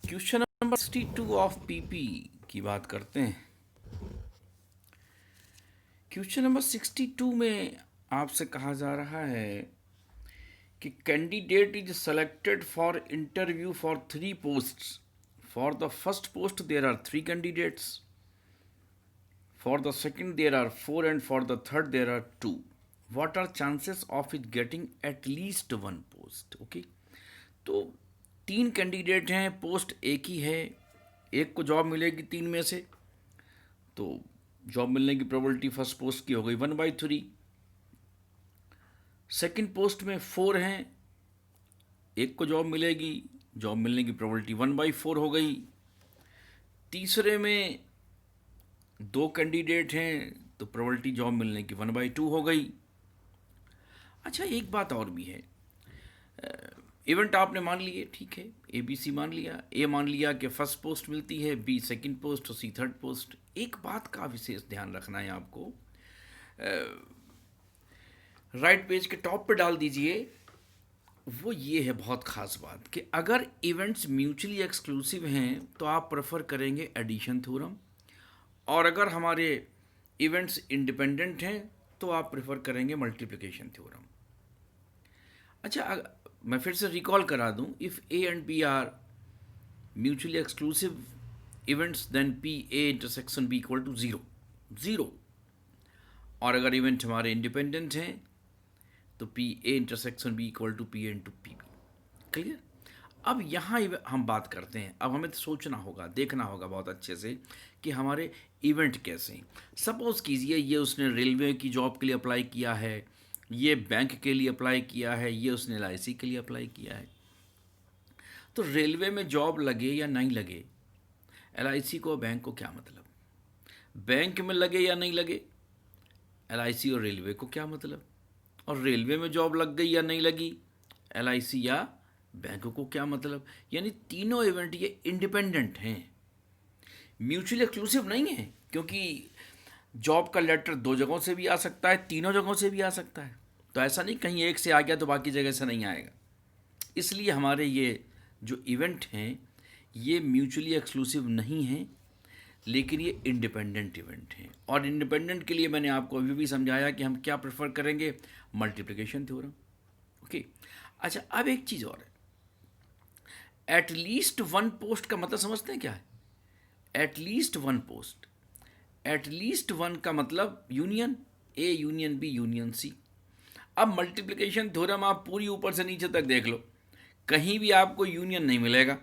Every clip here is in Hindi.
क्वेश्चन नंबर 62 ऑफ पीपी की बात करते हैं। क्वेश्चन नंबर 62 में आपसे कहा जा रहा है कि candidate is selected for interview for 3 posts. For the first post there are 3 candidates, for the second there are 4 and for the third there are 2। What are chances of it getting at least 1 post? Okay, तो 3 कैंडिडेट हैं, पोस्ट एक ही है, एक को जॉब मिलेगी 3 में से, तो जॉब मिलने की प्रोबेबिलिटी फर्स्ट पोस्ट की हो गई 1/3। सेकंड पोस्ट में 4 हैं, एक को जॉब मिलेगी, जॉब मिलने की प्रोबेबिलिटी 1/4 हो गई। तीसरे में 2 कैंडिडेट हैं, तो प्रोबेबिलिटी जॉब मिलने की 1/2 हो गई। अच्छा, एक बात और भी है। इवेंट आपने मान लिए, ठीक है, ए बी सी मान लिया। ए मान लिया कि फर्स्ट पोस्ट मिलती है, बी सेकंड पोस्ट और सी थर्ड पोस्ट। एक बात का विशेष ध्यान रखना है आपको, राइट पेज के टॉप पे डाल दीजिए। वो ये है बहुत ख़ास बात कि अगर इवेंट्स म्यूचुअली एक्सक्लूसिव हैं तो आप प्रेफर करेंगे एडिशन थ्योरम, और अगर हमारे इवेंट्स इंडिपेंडेंट हैं तो आप प्रेफर करेंगे मल्टीप्लिकेशन थ्योरम। अच्छा, मैं फिर से रिकॉल करा दूं, if A and B are mutually exclusive events then P A intersection B equal to zero. और अगर इवेंट हमारे इंडिपेंडेंट हैं तो P A intersection B equal to P into P B. Clear? अब यहाँ हम बात करते हैं, अब हमें तो सोचना होगा, देखना होगा बहुत अच्छे से कि हमारे इवेंट कैसे हैं। सपोज़ कीजिए ये उसने रेलवे की जॉब के लिए अप्लाई किया है, ये बैंक के लिए अप्लाई किया है, ये उसने LIC के लिए अप्लाई किया है। तो रेलवे में जॉब लगे या नहीं लगे, LIC को बैंक को क्या मतलब? बैंक में लगे या नहीं लगे, LIC और रेलवे को क्या मतलब? और रेलवे में जॉब लग गई या नहीं लगी, LIC या बैंक को क्या मतलब? यानी तीनों इवेंट ये इंडिपेंडेंट हैं, म्यूचुअली एक्सक्लूसिव नहीं है, क्योंकि जॉब का लेटर 2 जगहों से भी आ सकता है, तीनों जगहों से भी आ सकता है। तो ऐसा नहीं कहीं एक से आ गया तो बाकी जगह से नहीं आएगा। इसलिए हमारे ये जो इवेंट हैं ये म्यूचुअली एक्सक्लूसिव नहीं हैं, लेकिन ये इंडिपेंडेंट इवेंट हैं। और इंडिपेंडेंट के लिए मैंने आपको अभी भी समझाया कि हम क्या प्रेफर करेंगे, मल्टीप्लिकेशन थ्योरम। ओके, अच्छा, अब एक चीज़ और है, एट लीस्ट 1 पोस्ट का मतलब समझते हैं क्या है? At least 1 post, at least 1 का मतलब union A union B union C. अब मल्टीप्लिकेशन थ्योरम आप पूरी ऊपर से नीचे तक देख लो, कहीं भी आपको यूनियन नहीं मिलेगा,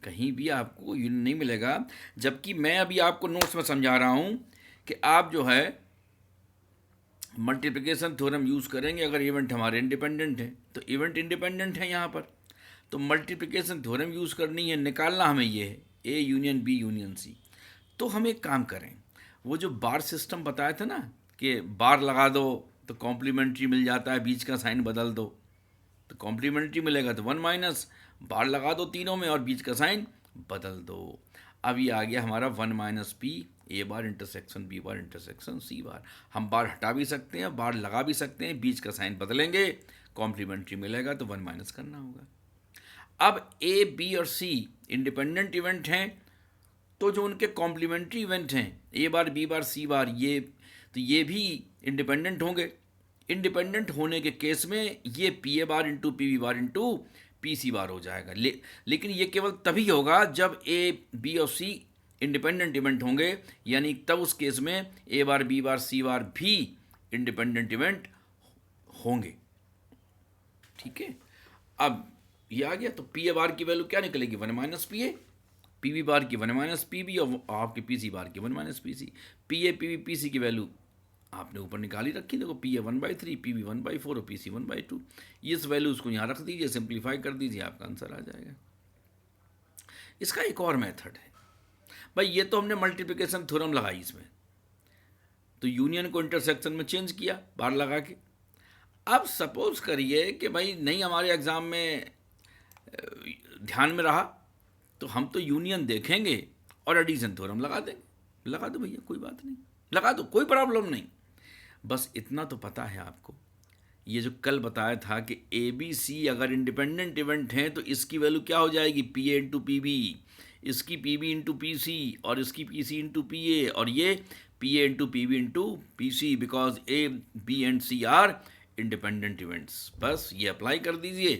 कहीं भी आपको यूनियन नहीं मिलेगा। जबकि मैं अभी आपको नोट्स में समझा रहा हूं कि आप जो है मल्टीप्लिकेशन थ्योरम यूज़ करेंगे अगर इवेंट हमारे इंडिपेंडेंट हैं, तो इवेंट इंडिपेंडेंट है यहाँ पर, तो मल्टीप्लिकेशन थ्योरम यूज़ करनी है, निकालना हमें ये है A union B union C. तो हम एक काम करें, वो जो बार सिस्टम बताया था ना कि बार लगा दो तो कॉम्प्लीमेंट्री मिल जाता है, बीच का साइन बदल दो तो कॉम्प्लीमेंट्री मिलेगा, तो 1 माइनस बार लगा दो तीनों में और बीच का साइन बदल दो। अब ये आ गया हमारा 1 minus P A bar intersection B bar intersection C bar. हम बार हटा भी सकते हैं, बार लगा भी सकते हैं, बीच का साइन बदलेंगे, कॉम्प्लीमेंट्री मिलेगा तो 1 माइनस करना होगा। अब ए बी और सी इंडिपेंडेंट इवेंट हैं, तो जो उनके कॉम्प्लीमेंट्री इवेंट हैं ए बार बी बार सी बार, ये तो ये भी इंडिपेंडेंट होंगे। इंडिपेंडेंट होने के केस में ये P A bar into P B bar into P C bar हो जाएगा। लेकिन ये केवल तभी होगा जब ए बी और सी इंडिपेंडेंट इवेंट होंगे, यानी तब उस केस में ए बार बी बार सी बार भी इंडिपेंडेंट इवेंट होंगे। ठीक है, अब ये आ गया, तो पी ए बार की वैल्यू क्या निकलेगी, 1 minus P A, P B bar की 1 माइनस पी बी, और आपके पी सी बार की 1 minus P C. P A P B P C की वैल्यू आपने ऊपर निकाली रखी, देखो पी ए 1/3, पी बी 1/4 और पी सी 1/2। इस वैल्यूज़ को यहाँ रख दीजिए, सिंप्लीफाई कर दीजिए, आपका आंसर आ जाएगा। इसका एक और मेथड है भाई, ये तो हमने मल्टीप्लिकेशन थ्योरम लगाई इसमें, तो यूनियन को इंटरसेक्शन में चेंज किया बार लगा के। अब सपोज करिए कि भाई नहीं, हमारे एग्ज़ाम में ध्यान में रहा, तो हम तो यूनियन देखेंगे और एडिशन थ्योरम लगा देंगे। लगा दो भैया, कोई बात नहीं, लगा दो, कोई प्रॉब्लम नहीं। बस इतना तो पता है आपको ये जो कल बताया था कि ए बी सी अगर इंडिपेंडेंट इवेंट हैं तो इसकी वैल्यू क्या हो जाएगी, P A into P B, इसकी P B into P C, और इसकी P C into P A, और ये P A into P B into P C, because A B and C are independent events. बस ये अप्लाई कर दीजिए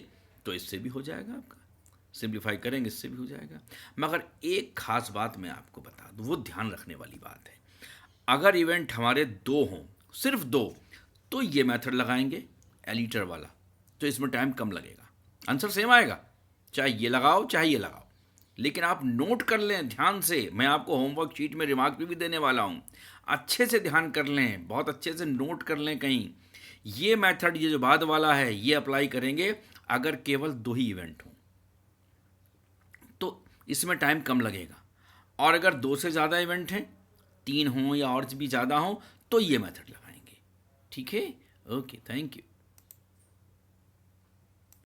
तो इससे भी हो जाएगा आपका, सिंप्लीफाई करेंगे इससे भी हो जाएगा। मगर एक खास बात मैं आपको बता दूँ, वो ध्यान रखने वाली बात है। अगर इवेंट हमारे दो हों, सिर्फ दो, तो ये मेथड लगाएंगे एलीटर वाला, तो इसमें टाइम कम लगेगा, आंसर सेम आएगा, चाहे ये लगाओ चाहे ये लगाओ। लेकिन आप नोट कर लें ध्यान से, मैं आपको होमवर्क शीट में रिमार्क भी देने वाला हूँ, अच्छे से ध्यान कर लें, बहुत अच्छे से नोट कर लें कहीं। ये मेथड, ये जो बाद वाला है, ये अप्लाई करेंगे अगर केवल दो ही इवेंट हों, तो इसमें टाइम कम लगेगा। और अगर दो से ज़्यादा इवेंट हैं, तीन हों या और भी ज़्यादा हों, तो ये मेथड लगाएंगे। ठीक है, ओके, थैंक यू।